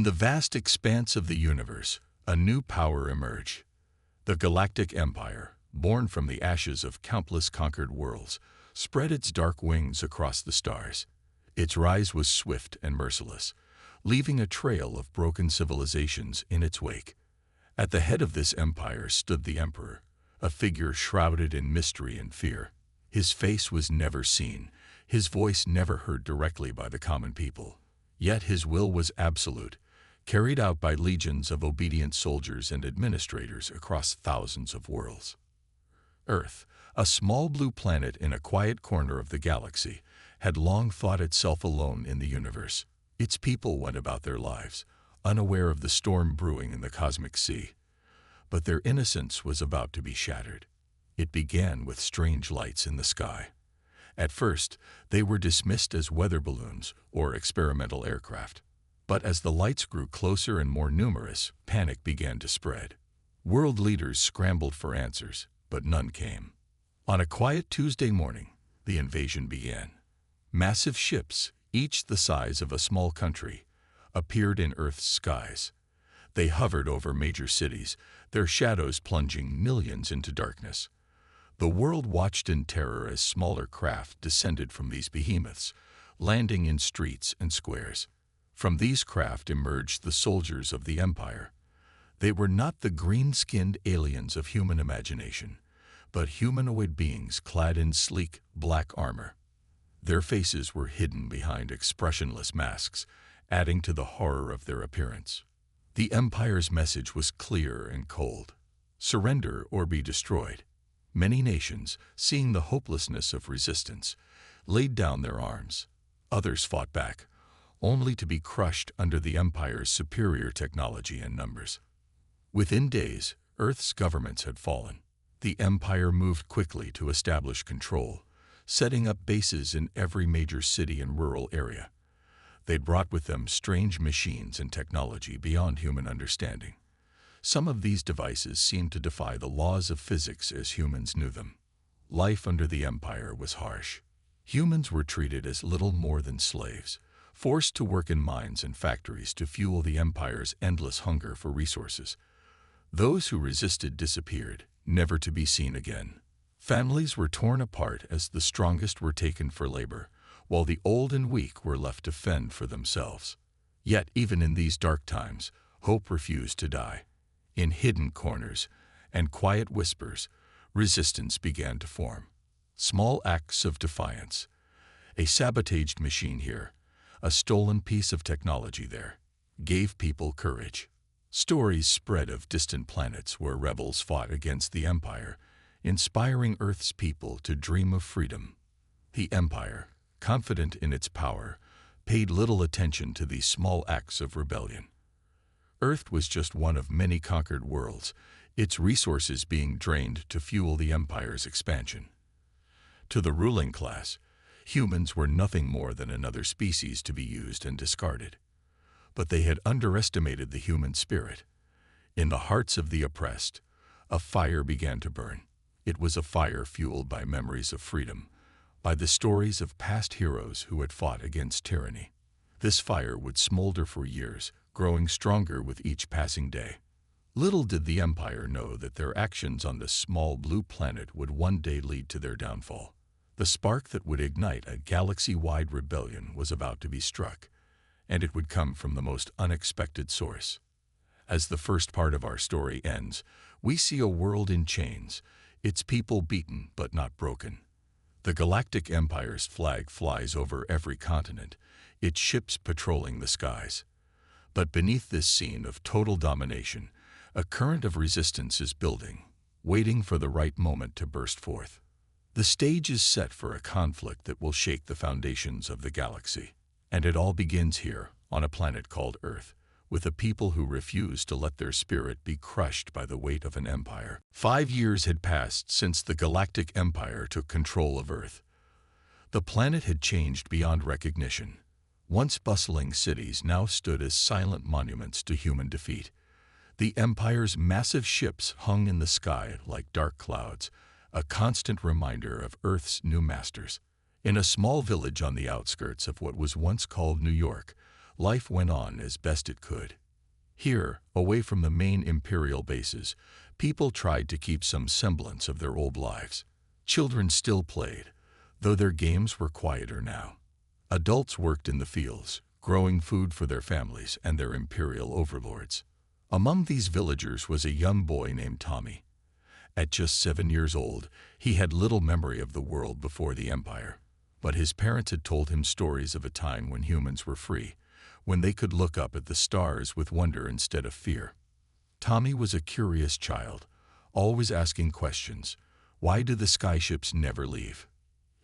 In the vast expanse of the universe, a new power emerged. The Galactic Empire, born from the ashes of countless conquered worlds, spread its dark wings across the stars. Its rise was swift and merciless, leaving a trail of broken civilizations in its wake. At the head of this empire stood the Emperor, a figure shrouded in mystery and fear. His face was never seen, his voice never heard directly by the common people. Yet his will was absolute, carried out by legions of obedient soldiers and administrators across thousands of worlds. Earth, a small blue planet in a quiet corner of the galaxy, had long thought itself alone in the universe. Its people went about their lives, unaware of the storm brewing in the cosmic sea. But their innocence was about to be shattered. It began with strange lights in the sky. At first, they were dismissed as weather balloons or experimental aircraft. But as the lights grew closer and more numerous, panic began to spread. World leaders scrambled for answers, but none came. On a quiet Tuesday morning, the invasion began. Massive ships, each the size of a small country, appeared in Earth's skies. They hovered over major cities, their shadows plunging millions into darkness. The world watched in terror as smaller craft descended from these behemoths, landing in streets and squares. From these craft emerged the soldiers of the Empire. They were not the green-skinned aliens of human imagination, but humanoid beings clad in sleek, black armor. Their faces were hidden behind expressionless masks, adding to the horror of their appearance. The Empire's message was clear and cold: surrender or be destroyed. Many nations, seeing the hopelessness of resistance, laid down their arms. Others fought back, only to be crushed under the Empire's superior technology and numbers. Within days, Earth's governments had fallen. The Empire moved quickly to establish control, setting up bases in every major city and rural area. They'd brought with them strange machines and technology beyond human understanding. Some of these devices seemed to defy the laws of physics as humans knew them. Life under the Empire was harsh. Humans were treated as little more than slaves, forced to work in mines and factories to fuel the Empire's endless hunger for resources. Those who resisted disappeared, never to be seen again. Families were torn apart as the strongest were taken for labor, while the old and weak were left to fend for themselves. Yet even in these dark times, hope refused to die. In hidden corners and quiet whispers, resistance began to form. Small acts of defiance. A sabotaged machine here, a stolen piece of technology there, gave people courage. Stories spread of distant planets where rebels fought against the Empire, inspiring Earth's people to dream of freedom. The Empire, confident in its power, paid little attention to these small acts of rebellion. Earth was just one of many conquered worlds, its resources being drained to fuel the Empire's expansion. To the ruling class, humans were nothing more than another species to be used and discarded. But they had underestimated the human spirit. In the hearts of the oppressed, a fire began to burn. It was a fire fueled by memories of freedom, by the stories of past heroes who had fought against tyranny. This fire would smolder for years, growing stronger with each passing day. Little did the Empire know that their actions on this small blue planet would one day lead to their downfall. The spark that would ignite a galaxy-wide rebellion was about to be struck, and it would come from the most unexpected source. As the first part of our story ends, we see a world in chains, its people beaten but not broken. The Galactic Empire's flag flies over every continent, its ships patrolling the skies. But beneath this scene of total domination, a current of resistance is building, waiting for the right moment to burst forth. The stage is set for a conflict that will shake the foundations of the galaxy. And it all begins here, on a planet called Earth, with a people who refuse to let their spirit be crushed by the weight of an empire. 5 years had passed since the Galactic Empire took control of Earth. The planet had changed beyond recognition. Once bustling cities now stood as silent monuments to human defeat. The Empire's massive ships hung in the sky like dark clouds, a constant reminder of Earth's new masters. In a small village on the outskirts of what was once called New York, life went on as best it could. Here, away from the main Imperial bases, people tried to keep some semblance of their old lives. Children still played, though their games were quieter now. Adults worked in the fields, growing food for their families and their Imperial overlords. Among these villagers was a young boy named Tommy. At just 7 years old, he had little memory of the world before the Empire, but his parents had told him stories of a time when humans were free, when they could look up at the stars with wonder instead of fear. Tommy was a curious child, always asking questions. Why do the skyships never leave?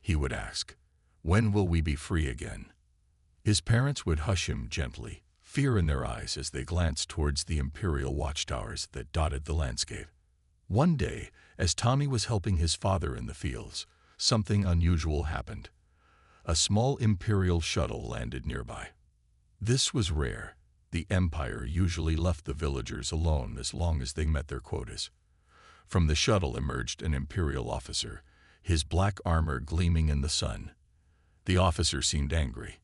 He would ask. When will we be free again? His parents would hush him gently, fear in their eyes as they glanced towards the Imperial watchtowers that dotted the landscape. One day, as Tommy was helping his father in the fields, something unusual happened. A small Imperial shuttle landed nearby. This was rare. The Empire usually left the villagers alone as long as they met their quotas. From the shuttle emerged an Imperial officer, his black armor gleaming in the sun. The officer seemed angry.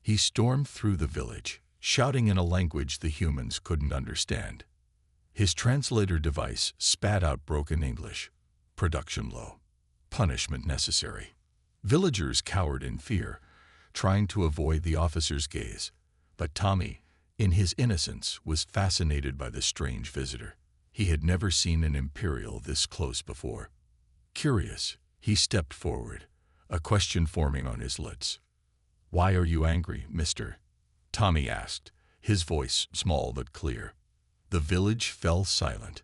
He stormed through the village, shouting in a language the humans couldn't understand. His translator device spat out broken English. Production low. Punishment necessary. Villagers cowered in fear, trying to avoid the officer's gaze. But Tommy, in his innocence, was fascinated by the strange visitor. He had never seen an Imperial this close before. Curious, he stepped forward, a question forming on his lips. "Why are you angry, mister?" Tommy asked, his voice small but clear. The village fell silent.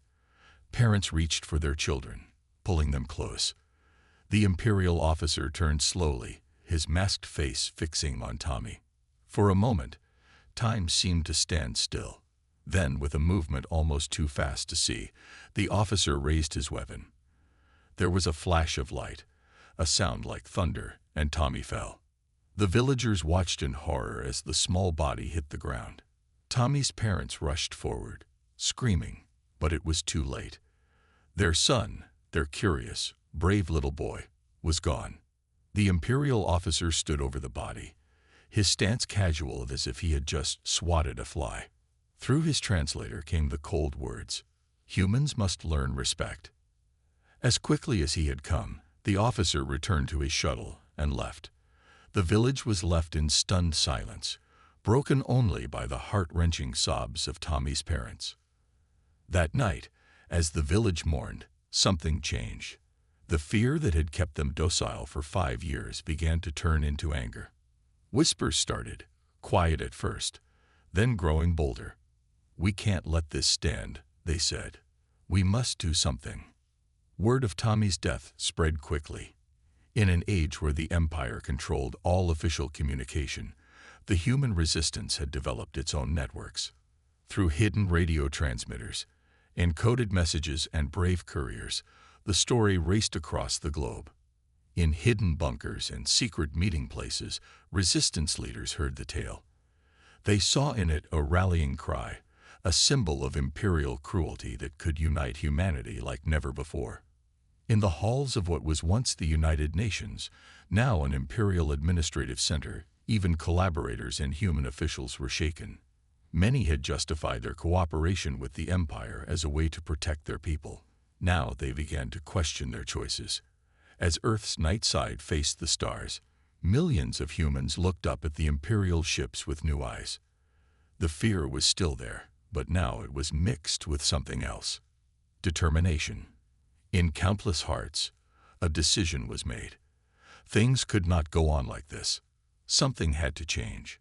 Parents reached for their children, pulling them close. The Imperial officer turned slowly, his masked face fixing on Tommy. For a moment, time seemed to stand still. Then, with a movement almost too fast to see, the officer raised his weapon. There was a flash of light, a sound like thunder, and Tommy fell. The villagers watched in horror as the small body hit the ground. Tommy's parents rushed forward, screaming, but it was too late. Their son, their curious, brave little boy, was gone. The Imperial officer stood over the body, his stance casual as if he had just swatted a fly. Through his translator came the cold words, "Humans must learn respect." As quickly as he had come, the officer returned to his shuttle and left. The village was left in stunned silence, broken only by the heart-wrenching sobs of Tommy's parents. That night, as the village mourned, something changed. The fear that had kept them docile for 5 years began to turn into anger. Whispers started, quiet at first, then growing bolder. "We can't let this stand," they said. "We must do something." Word of Tommy's death spread quickly. In an age where the Empire controlled all official communication, the human resistance had developed its own networks. Through hidden radio transmitters, encoded messages, and brave couriers, the story raced across the globe. In hidden bunkers and secret meeting places, resistance leaders heard the tale. They saw in it a rallying cry, a symbol of Imperial cruelty that could unite humanity like never before. In the halls of what was once the United Nations, now an Imperial administrative center, even collaborators and human officials were shaken. Many had justified their cooperation with the Empire as a way to protect their people. Now they began to question their choices. As Earth's night side faced the stars, millions of humans looked up at the Imperial ships with new eyes. The fear was still there, but now it was mixed with something else. Determination. In countless hearts, a decision was made. Things could not go on like this. Something had to change.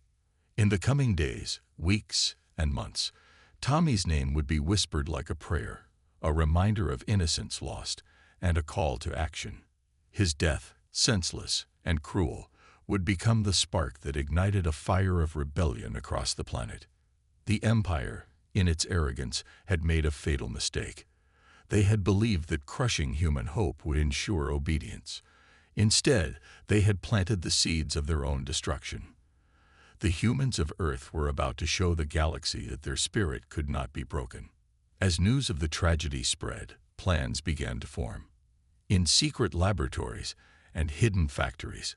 In the coming days, weeks, and months, Tommy's name would be whispered like a prayer, a reminder of innocence lost, and a call to action. His death, senseless and cruel, would become the spark that ignited a fire of rebellion across the planet. The Empire, in its arrogance, had made a fatal mistake. They had believed that crushing human hope would ensure obedience. Instead, they had planted the seeds of their own destruction. The humans of Earth were about to show the galaxy that their spirit could not be broken. As news of the tragedy spread, plans began to form. In secret laboratories and hidden factories,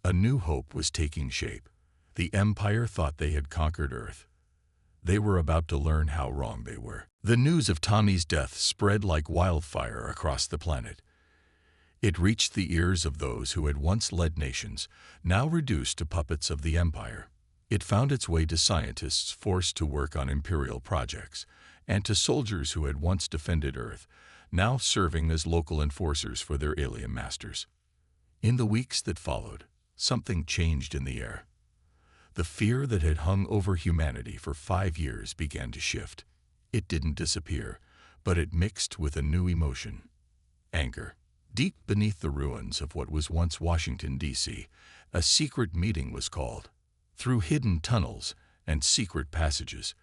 a new hope was taking shape. The Empire thought they had conquered Earth. They were about to learn how wrong they were. The news of Tawny's death spread like wildfire across the planet. It reached the ears of those who had once led nations, now reduced to puppets of the Empire. It found its way to scientists forced to work on imperial projects, and to soldiers who had once defended Earth, now serving as local enforcers for their alien masters. In the weeks that followed, something changed in the air. The fear that had hung over humanity for 5 years began to shift. It didn't disappear, but it mixed with a new emotion: anger. Deep beneath the ruins of what was once Washington, D.C., a secret meeting was called. Through hidden tunnels and secret passages,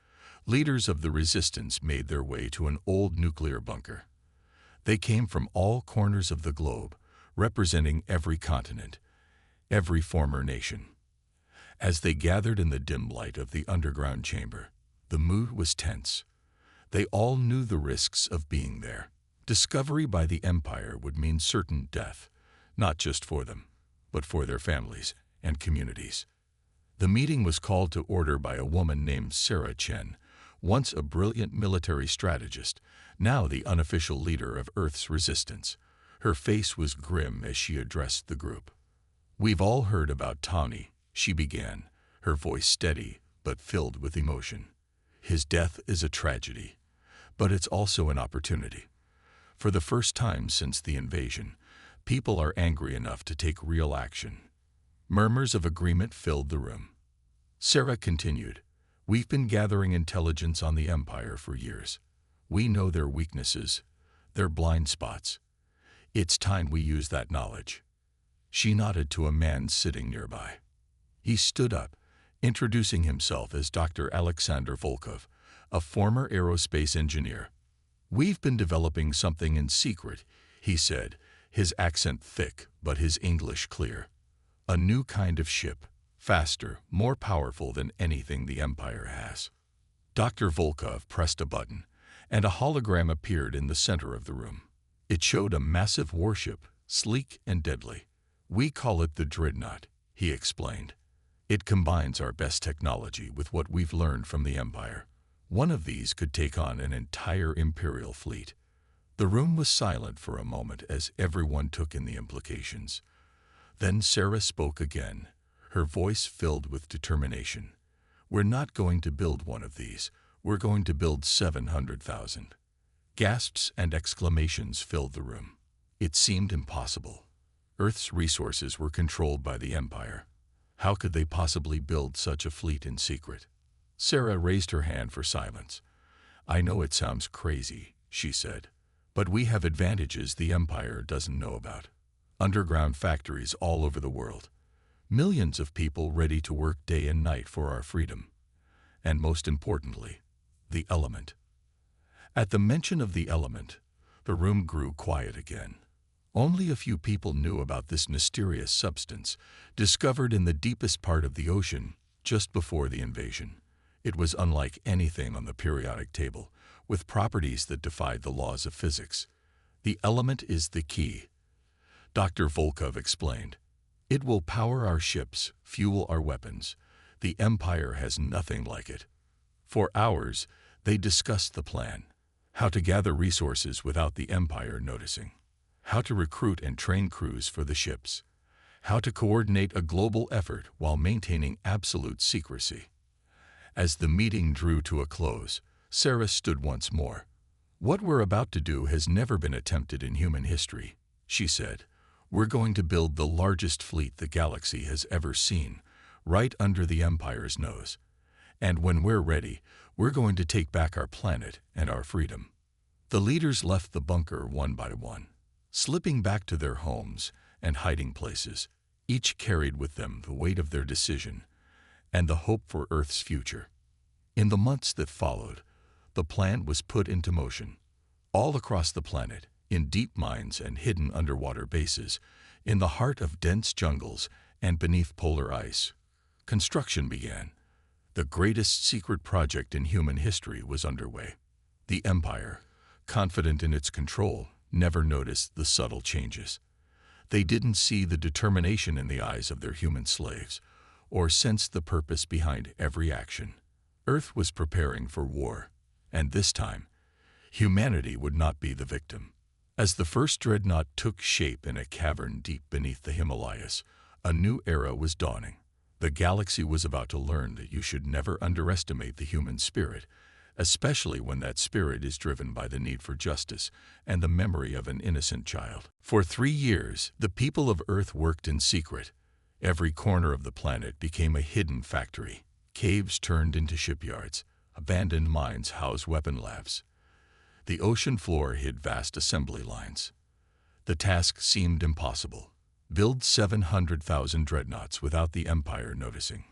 leaders of the resistance made their way to an old nuclear bunker. They came from all corners of the globe, representing every continent, every former nation. As they gathered in the dim light of the underground chamber, the mood was tense. They all knew the risks of being there. Discovery by the Empire would mean certain death, not just for them, but for their families and communities. The meeting was called to order by a woman named Sarah Chen, once a brilliant military strategist, now the unofficial leader of Earth's resistance. Her face was grim as she addressed the group. "We've all heard about Tawny," she began, her voice steady but filled with emotion. "His death is a tragedy, but it's also an opportunity. For the first time since the invasion, people are angry enough to take real action." Murmurs of agreement filled the room. Sarah continued, "We've been gathering intelligence on the Empire for years. We know their weaknesses, their blind spots. It's time we use that knowledge." She nodded to a man sitting nearby. He stood up, introducing himself as Dr. Alexander Volkov, a former aerospace engineer. "We've been developing something in secret," he said, his accent thick but his English clear. "A new kind of ship, faster, more powerful than anything the Empire has." Dr. Volkov pressed a button, and a hologram appeared in the center of the room. It showed a massive warship, sleek and deadly. "We call it the Dreadnought," he explained. "It combines our best technology with what we've learned from the Empire. One of these could take on an entire Imperial fleet." The room was silent for a moment as everyone took in the implications. Then Sarah spoke again, her voice filled with determination. "We're not going to build one of these. We're going to build 700,000. Gasps and exclamations filled the room. It seemed impossible. Earth's resources were controlled by the Empire. How could they possibly build such a fleet in secret? Sarah raised her hand for silence. "I know it sounds crazy," she said, "but we have advantages the Empire doesn't know about. Underground factories all over the world. Millions of people ready to work day and night for our freedom. And most importantly, the element." At the mention of the element, the room grew quiet again. Only a few people knew about this mysterious substance, discovered in the deepest part of the ocean just before the invasion. It was unlike anything on the periodic table, with properties that defied the laws of physics. "The element is the key," Dr. Volkov explained. "It will power our ships, fuel our weapons. The Empire has nothing like it." For hours, they discussed the plan: how to gather resources without the Empire noticing, how to recruit and train crews for the ships, how to coordinate a global effort while maintaining absolute secrecy. As the meeting drew to a close, Sarah stood once more. "What we're about to do has never been attempted in human history," she said. "We're going to build the largest fleet the galaxy has ever seen, right under the Empire's nose. And when we're ready, we're going to take back our planet and our freedom." The leaders left the bunker one by one, slipping back to their homes and hiding places. Each carried with them the weight of their decision and the hope for Earth's future. In the months that followed, the plan was put into motion. All across the planet, in deep mines and hidden underwater bases, in the heart of dense jungles and beneath polar ice, construction began. The greatest secret project in human history was underway. The Empire, confident in its control, never noticed the subtle changes. They didn't see the determination in the eyes of their human slaves, or sensed the purpose behind every action. Earth was preparing for war, and this time, humanity would not be the victim. As the first dreadnought took shape in a cavern deep beneath the Himalayas, a new era was dawning. The galaxy was about to learn that you should never underestimate the human spirit, especially when that spirit is driven by the need for justice and the memory of an innocent child. For 3 years, the people of Earth worked in secret. Every corner of the planet became a hidden factory. Caves turned into shipyards. Abandoned mines housed weapon labs. The ocean floor hid vast assembly lines. The task seemed impossible. Build 700,000 dreadnoughts without the Empire noticing.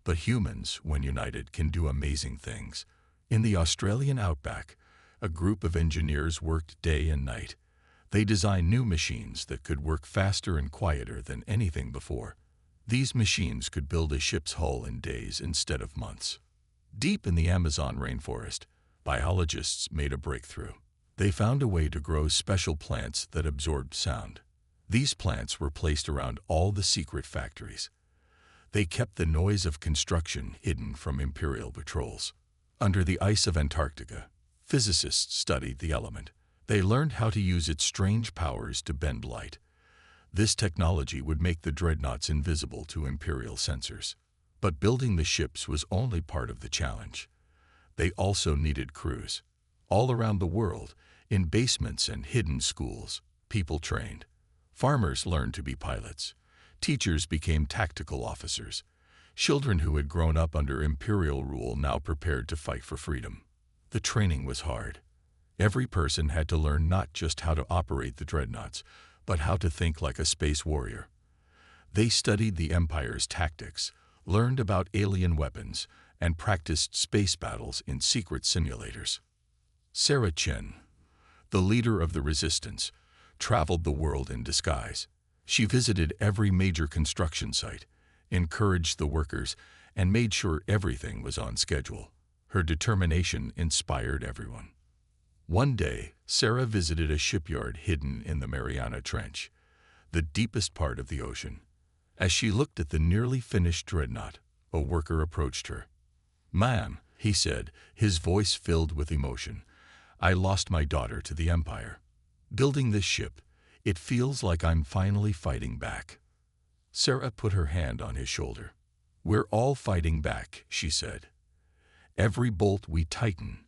But humans, when united, can do amazing things. In the Australian outback, a group of engineers worked day and night. They designed new machines that could work faster and quieter than anything before. These machines could build a ship's hull in days instead of months. Deep in the Amazon rainforest, biologists made a breakthrough. They found a way to grow special plants that absorbed sound. These plants were placed around all the secret factories. They kept the noise of construction hidden from Imperial patrols. Under the ice of Antarctica, physicists studied the element. They learned how to use its strange powers to bend light. This technology would make the dreadnoughts invisible to Imperial sensors. But building the ships was only part of the challenge. They also needed crews. All around the world, in basements and hidden schools, people trained. Farmers learned to be pilots. Teachers became tactical officers. Children who had grown up under Imperial rule now prepared to fight for freedom. The training was hard. Every person had to learn not just how to operate the dreadnoughts, but how to think like a space warrior. They studied the Empire's tactics, learned about alien weapons, and practiced space battles in secret simulators. Sarah Chen, the leader of the resistance, traveled the world in disguise. She visited every major construction site, encouraged the workers, and made sure everything was on schedule. Her determination inspired everyone. One day, Sarah visited a shipyard hidden in the Mariana Trench, the deepest part of the ocean. As she looked at the nearly finished dreadnought, a worker approached her. "Ma'am," he said, his voice filled with emotion, "I lost my daughter to the Empire. Building this ship, it feels like I'm finally fighting back." Sarah put her hand on his shoulder. "We're all fighting back," she said. "Every bolt we tighten,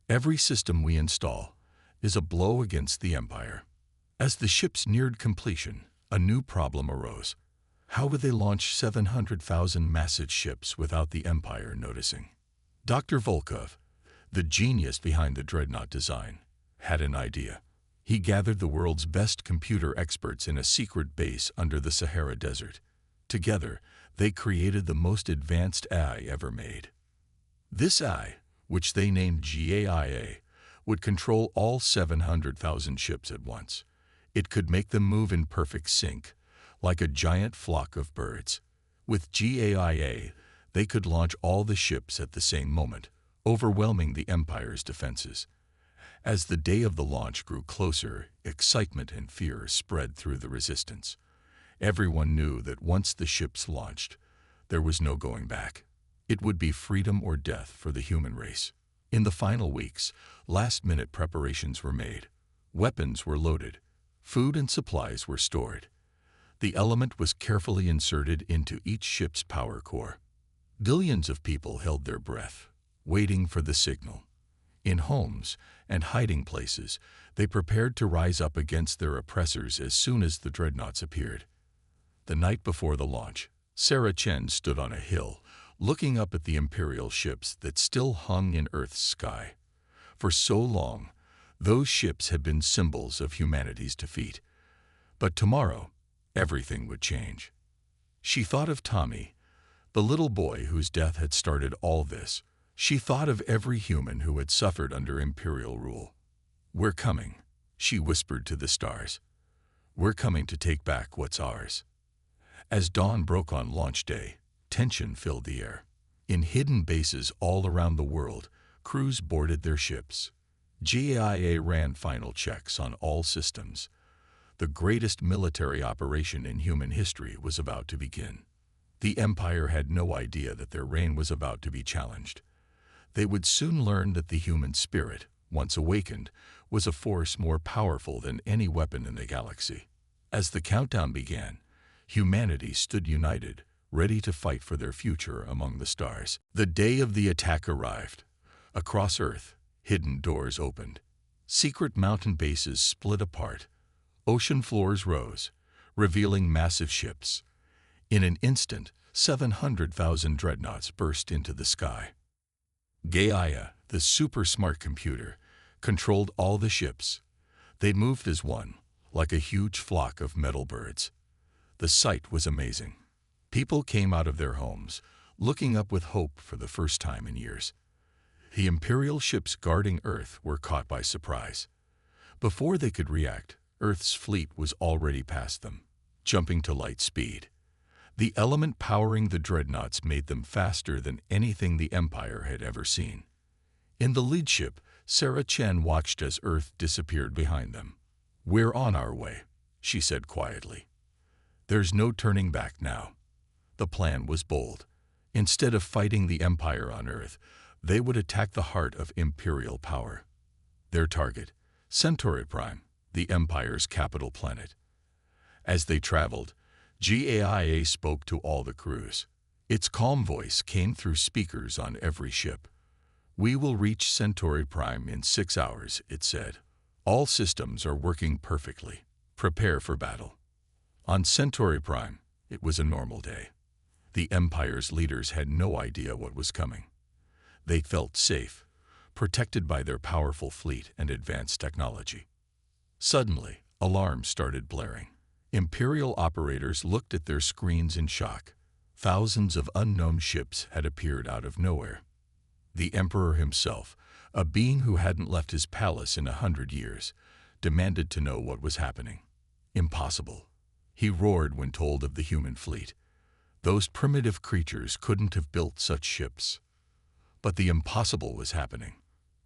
every system we install, is a blow against the Empire." As the ships neared completion, a new problem arose. How would they launch 700,000 massive ships without the Empire noticing? Dr. Volkov, the genius behind the dreadnought design, had an idea. He gathered the world's best computer experts in a secret base under the Sahara Desert. Together, they created the most advanced AI ever made. This AI, which they named GAIA, would control all 700,000 ships at once. It could make them move in perfect sync, like a giant flock of birds. With GAIA, they could launch all the ships at the same moment, overwhelming the Empire's defenses. As the day of the launch grew closer, excitement and fear spread through the resistance. Everyone knew that once the ships launched, there was no going back. It would be freedom or death for the human race. In the final weeks, last-minute preparations were made. Weapons were loaded. Food and supplies were stored. The element was carefully inserted into each ship's power core. Billions of people held their breath, waiting for the signal. In homes and hiding places, they prepared to rise up against their oppressors as soon as the dreadnoughts appeared. The night before the launch, Sarah Chen stood on a hill, looking up at the Imperial ships that still hung in Earth's sky. For so long, those ships had been symbols of humanity's defeat. But tomorrow, everything would change. She thought of Tommy, the little boy whose death had started all this. She thought of every human who had suffered under Imperial rule. "We're coming," she whispered to the stars. "We're coming to take back what's ours." As dawn broke on launch day, tension filled the air. In hidden bases all around the world, crews boarded their ships. GAIA ran final checks on all systems. The greatest military operation in human history was about to begin. The Empire had no idea that their reign was about to be challenged. They would soon learn that the human spirit, once awakened, was a force more powerful than any weapon in the galaxy. As the countdown began, humanity stood united, ready to fight for their future among the stars. The day of the attack arrived. Across Earth, hidden doors opened. Secret mountain bases split apart. Ocean floors rose, revealing massive ships. In an instant, 700,000 dreadnoughts burst into the sky. Gaia, the super-smart computer, controlled all the ships. They moved as one, like a huge flock of metal birds. The sight was amazing. People came out of their homes, looking up with hope for the first time in years. The Imperial ships guarding Earth were caught by surprise. Before they could react, Earth's fleet was already past them, jumping to light speed. The element powering the dreadnoughts made them faster than anything the Empire had ever seen. In the lead ship, Sarah Chen watched as Earth disappeared behind them. "We're on our way," she said quietly. "There's no turning back now." The plan was bold. Instead of fighting the Empire on Earth, they would attack the heart of Imperial power. Their target, Centauri Prime, the Empire's capital planet. As they traveled, GAIA spoke to all the crews. Its calm voice came through speakers on every ship. "We will reach Centauri Prime in 6 hours," it said. "All systems are working perfectly. Prepare for battle." On Centauri Prime, it was a normal day. The Empire's leaders had no idea what was coming. They felt safe, protected by their powerful fleet and advanced technology. Suddenly, alarms started blaring. Imperial operators looked at their screens in shock. Thousands of unknown ships had appeared out of nowhere. The Emperor himself, a being who hadn't left his palace in 100 years, demanded to know what was happening. "Impossible," he roared when told of the human fleet. "Those primitive creatures couldn't have built such ships." But the impossible was happening.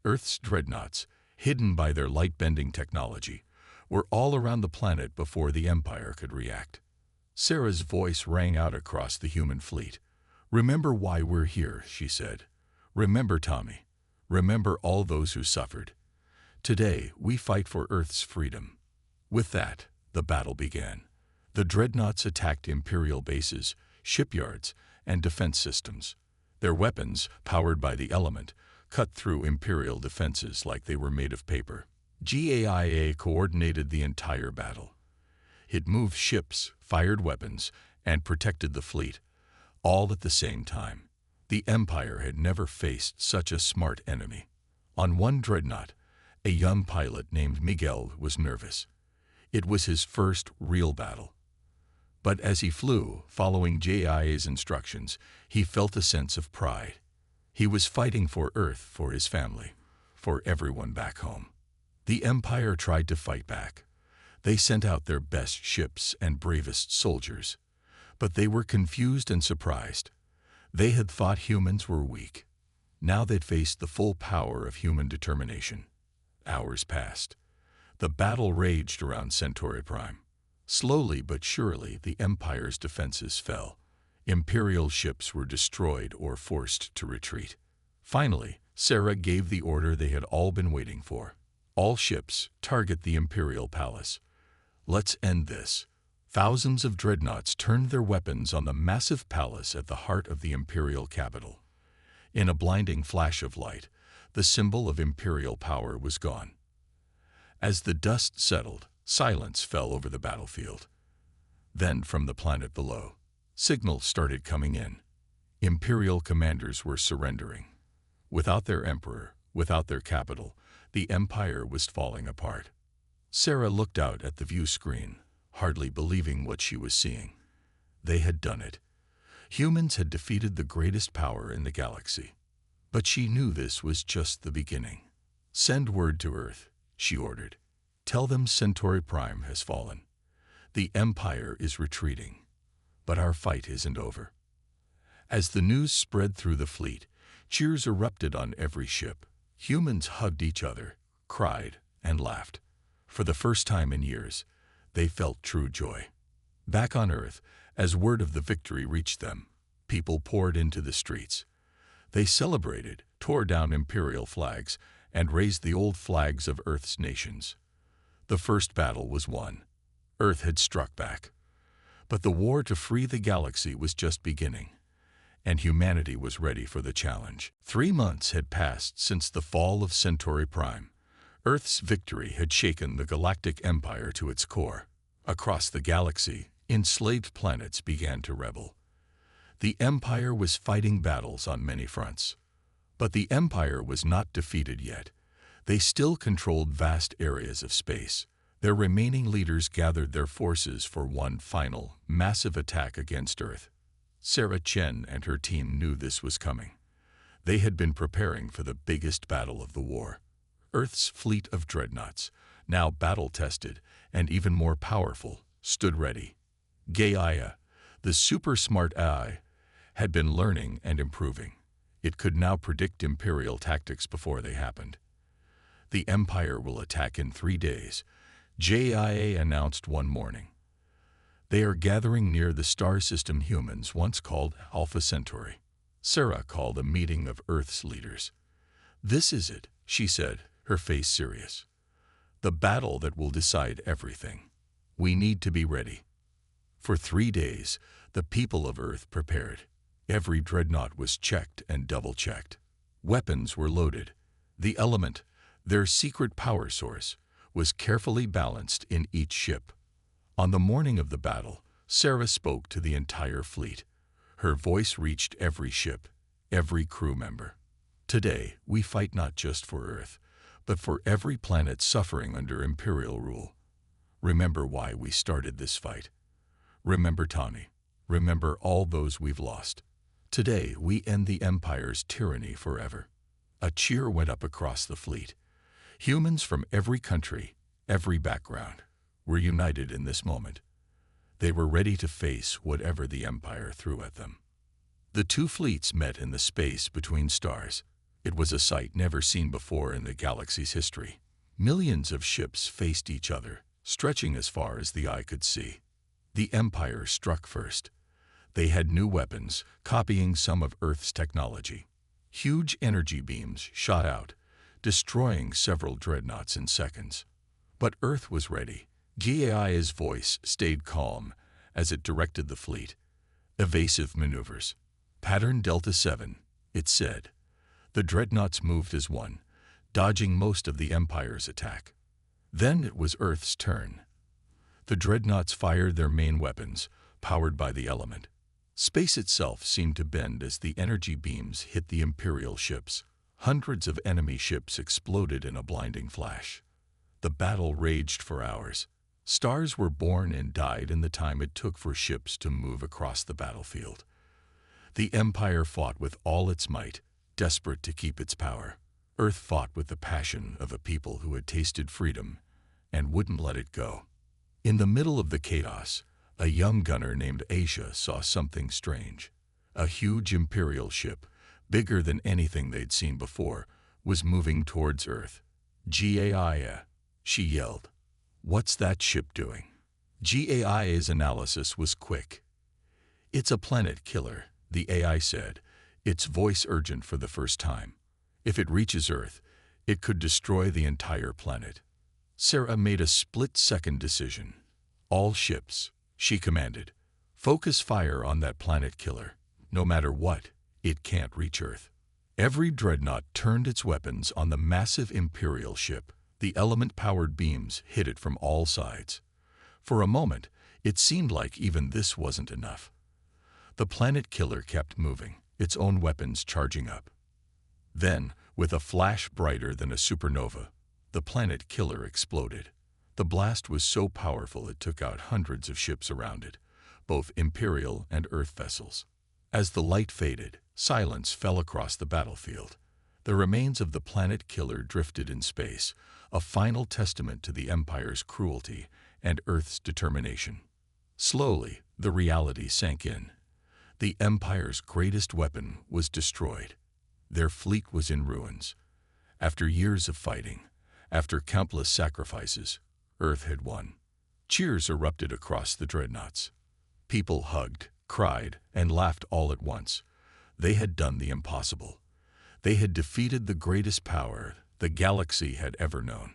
Earth's dreadnoughts, hidden by their light-bending technology, were all around the planet before the Empire could react. Sarah's voice rang out across the human fleet. "Remember why we're here," she said. "Remember Tommy. Remember all those who suffered. Today, we fight for Earth's freedom." With that, the battle began. The dreadnoughts attacked Imperial bases, shipyards, and defense systems. Their weapons, powered by the element, cut through Imperial defenses like they were made of paper. GAIA coordinated the entire battle. It moved ships, fired weapons, and protected the fleet, all at the same time. The Empire had never faced such a smart enemy. On one dreadnought, a young pilot named Miguel was nervous. It was his first real battle. But as he flew, following GAIA's instructions, he felt a sense of pride. He was fighting for Earth, for his family, for everyone back home. The Empire tried to fight back. They sent out their best ships and bravest soldiers. But they were confused and surprised. They had thought humans were weak. Now they'd faced the full power of human determination. Hours passed. The battle raged around Centauri Prime. Slowly but surely, the Empire's defenses fell. Imperial ships were destroyed or forced to retreat. Finally, Sarah gave the order they had all been waiting for. "All ships, target the Imperial Palace. Let's end this." Thousands of dreadnoughts turned their weapons on the massive palace at the heart of the Imperial capital. In a blinding flash of light, the symbol of Imperial power was gone. As the dust settled, silence fell over the battlefield. Then, from the planet below, signals started coming in. Imperial commanders were surrendering. Without their emperor, without their capital, the Empire was falling apart. Sarah looked out at the view screen, hardly believing what she was seeing. They had done it. Humans had defeated the greatest power in the galaxy. But she knew this was just the beginning. "Send word to Earth," she ordered. "Tell them Centauri Prime has fallen. The Empire is retreating. But our fight isn't over." As the news spread through the fleet, cheers erupted on every ship. Humans hugged each other, cried, and laughed. For the first time in years, they felt true joy. Back on Earth, As word of the victory reached them, people poured into the streets. They celebrated, tore down imperial flags, and raised the old flags of Earth's nations. The first battle was won. Earth had struck back. But the war to free the galaxy was just beginning, and humanity was ready for the challenge. 3 months had passed since the fall of Centauri Prime. Earth's victory had shaken the Galactic Empire to its core. Across the galaxy, enslaved planets began to rebel. The Empire was fighting battles on many fronts. But the Empire was not defeated yet. They still controlled vast areas of space. Their remaining leaders gathered their forces for one final, massive attack against Earth. Sarah Chen and her team knew this was coming. They had been preparing for the biggest battle of the war. Earth's fleet of dreadnoughts, now battle-tested and even more powerful, stood ready. Gaia, the super-smart AI, had been learning and improving. It could now predict Imperial tactics before they happened. The Empire will attack in 3 days, JIA announced one morning. They are gathering near the star system humans once called Alpha Centauri. Sarah called a meeting of Earth's leaders. "This is it," she said, her face serious. "The battle that will decide everything. We need to be ready." For 3 days, the people of Earth prepared. Every dreadnought was checked and double-checked. Weapons were loaded. The element, their secret power source, was carefully balanced in each ship. On the morning of the battle, Sarah spoke to the entire fleet. Her voice reached every ship, every crew member. "Today, we fight not just for Earth, but for every planet suffering under Imperial rule. Remember why we started this fight. Remember Tani. Remember all those we've lost. Today, we end the Empire's tyranny forever." A cheer went up across the fleet. Humans from every country, every background, were united in this moment. They were ready to face whatever the Empire threw at them. The two fleets met in the space between stars. It was a sight never seen before in the galaxy's history. Millions of ships faced each other, stretching as far as the eye could see. The Empire struck first. They had new weapons, copying some of Earth's technology. Huge energy beams shot out, destroying several dreadnoughts in seconds. But Earth was ready. GAI's voice stayed calm as it directed the fleet. "Evasive maneuvers. Pattern Delta 7, it said. The dreadnoughts moved as one, dodging most of the Empire's attack. Then it was Earth's turn. The dreadnoughts fired their main weapons, powered by the element. Space itself seemed to bend as the energy beams hit the Imperial ships. Hundreds of enemy ships exploded in a blinding flash. The battle raged for hours. Stars were born and died in the time it took for ships to move across the battlefield. The Empire fought with all its might, desperate to keep its power. Earth fought with the passion of a people who had tasted freedom and wouldn't let it go. In the middle of the chaos, a young gunner named Aisha saw something strange. A huge Imperial ship, bigger than anything they'd seen before, was moving towards Earth. "GAIA," she yelled. "What's that ship doing?" GAIA's analysis was quick. "It's a planet killer," the AI said, its voice urgent for the first time. "If it reaches Earth, it could destroy the entire planet." Sarah made a split-second decision. "All ships," she commanded, "focus fire on that planet killer. No matter what, it can't reach Earth." Every dreadnought turned its weapons on the massive Imperial ship. The element-powered beams hit it from all sides. For a moment, it seemed like even this wasn't enough. The planet killer kept moving, its own weapons charging up. Then, with a flash brighter than a supernova, the planet killer exploded. The blast was so powerful it took out hundreds of ships around it, both Imperial and Earth vessels. As the light faded, silence fell across the battlefield. The remains of the planet killer drifted in space, a final testament to the Empire's cruelty and Earth's determination. Slowly, the reality sank in. The Empire's greatest weapon was destroyed. Their fleet was in ruins. After years of fighting, after countless sacrifices, Earth had won. Cheers erupted across the dreadnoughts. People hugged, cried, and laughed all at once. They had done the impossible. They had defeated the greatest power the galaxy had ever known.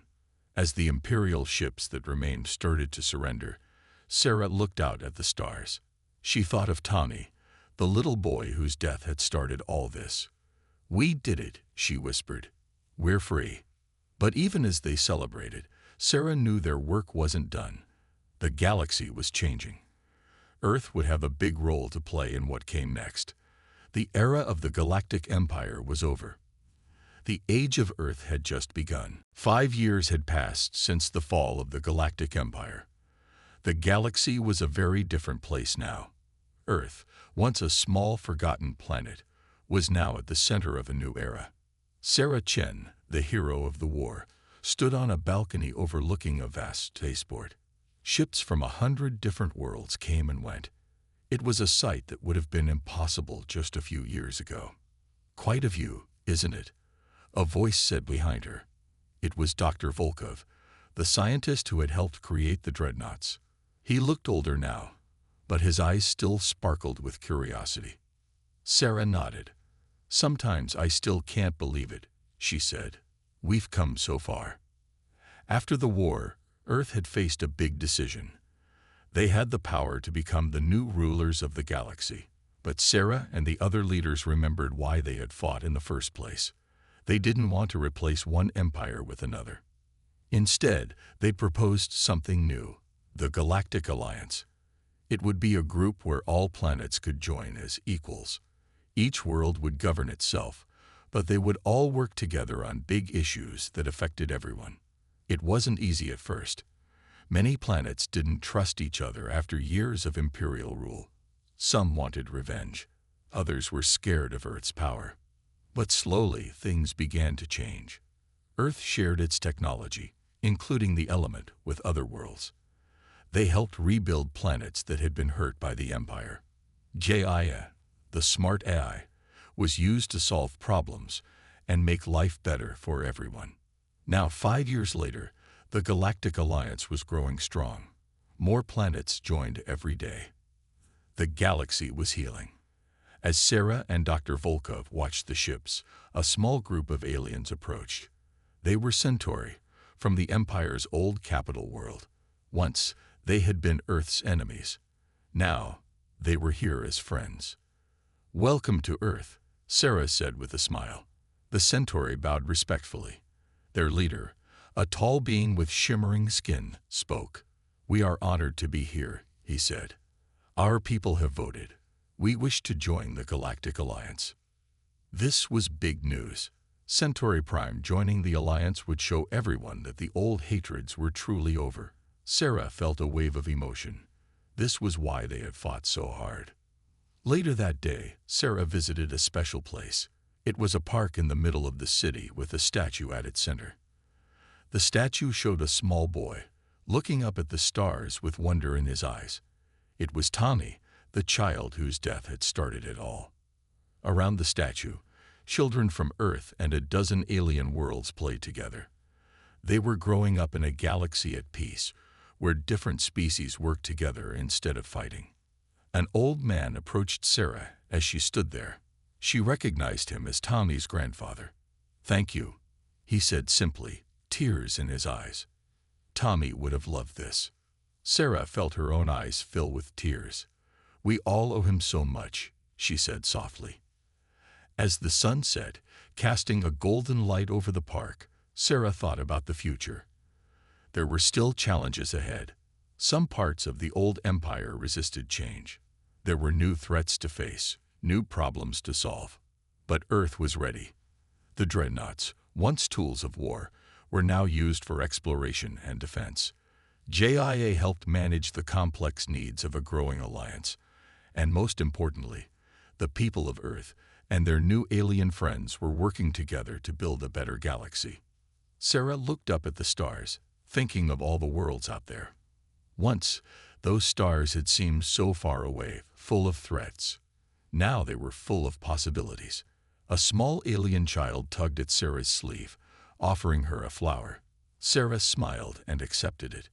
As the Imperial ships that remained started to surrender, Sarah looked out at the stars. She thought of Tommy, the little boy whose death had started all this. "We did it," she whispered. "We're free." But even as they celebrated, Sarah knew their work wasn't done. The galaxy was changing. Earth would have a big role to play in what came next. The era of the Galactic Empire was over. The age of Earth had just begun. 5 years had passed since the fall of the Galactic Empire. The galaxy was a very different place now. Earth, once a small, forgotten planet, was now at the center of a new era. Sarah Chen, the hero of the war, stood on a balcony overlooking a vast spaceport. Ships from 100 different worlds came and went. It was a sight that would have been impossible just a few years ago. "Quite a view, isn't it?" a voice said behind her. It was Dr. Volkov, the scientist who had helped create the Dreadnoughts. He looked older now, but his eyes still sparkled with curiosity. Sarah nodded. "Sometimes I still can't believe it," she said. "We've come so far." After the war, Earth had faced a big decision. They had the power to become the new rulers of the galaxy. But Sarah and the other leaders remembered why they had fought in the first place. They didn't want to replace one empire with another. Instead, they proposed something new, the Galactic Alliance. It would be a group where all planets could join as equals. Each world would govern itself, but they would all work together on big issues that affected everyone. It wasn't easy at first. Many planets didn't trust each other after years of imperial rule. Some wanted revenge. Others were scared of Earth's power. But slowly, things began to change. Earth shared its technology, including the element, with other worlds. They helped rebuild planets that had been hurt by the Empire. Jaya, the smart AI, was used to solve problems and make life better for everyone. Now, 5 years later, the Galactic Alliance was growing strong. More planets joined every day. The galaxy was healing. As Sarah and Dr. Volkov watched the ships, a small group of aliens approached. They were Centauri, from the Empire's old capital world. Once, they had been Earth's enemies. Now, they were here as friends. "Welcome to Earth," Sarah said with a smile. The Centauri bowed respectfully. Their leader, a tall being with shimmering skin, spoke. "We are honored to be here," he said. "Our people have voted. We wish to join the Galactic Alliance." This was big news. Centauri Prime joining the Alliance would show everyone that the old hatreds were truly over. Sarah felt a wave of emotion. This was why they had fought so hard. Later that day, Sarah visited a special place. It was a park in the middle of the city with a statue at its center. The statue showed a small boy, looking up at the stars with wonder in his eyes. It was Tommy, the child whose death had started it all. Around the statue, children from Earth and a dozen alien worlds played together. They were growing up in a galaxy at peace, where different species worked together instead of fighting. An old man approached Sarah as she stood there. She recognized him as Tommy's grandfather. "Thank you," he said simply, tears in his eyes. Tommy would have loved this. Sarah felt her own eyes fill with tears. "We all owe him so much," she said softly. As the sun set, casting a golden light over the park, Sarah thought about the future. There were still challenges ahead. Some parts of the old empire resisted change. There were new threats to face, new problems to solve. But Earth was ready. The Dreadnoughts, once tools of war, were now used for exploration and defense. JIA helped manage the complex needs of a growing alliance. And most importantly, the people of Earth and their new alien friends were working together to build a better galaxy. Sarah looked up at the stars, thinking of all the worlds out there. Once, those stars had seemed so far away, full of threats. Now they were full of possibilities. A small alien child tugged at Sarah's sleeve, offering her a flower. Sarah smiled and accepted it.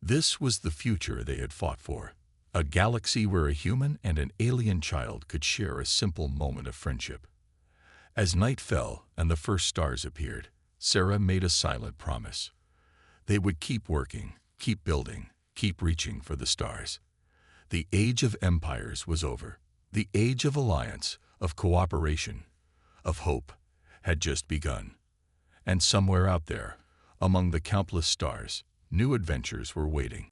This was the future they had fought for. A galaxy where a human and an alien child could share a simple moment of friendship. As night fell and the first stars appeared, Sarah made a silent promise. They would keep working, keep building, keep reaching for the stars. The age of empires was over. The age of alliance, of cooperation, of hope, had just begun. And somewhere out there, among the countless stars, new adventures were waiting.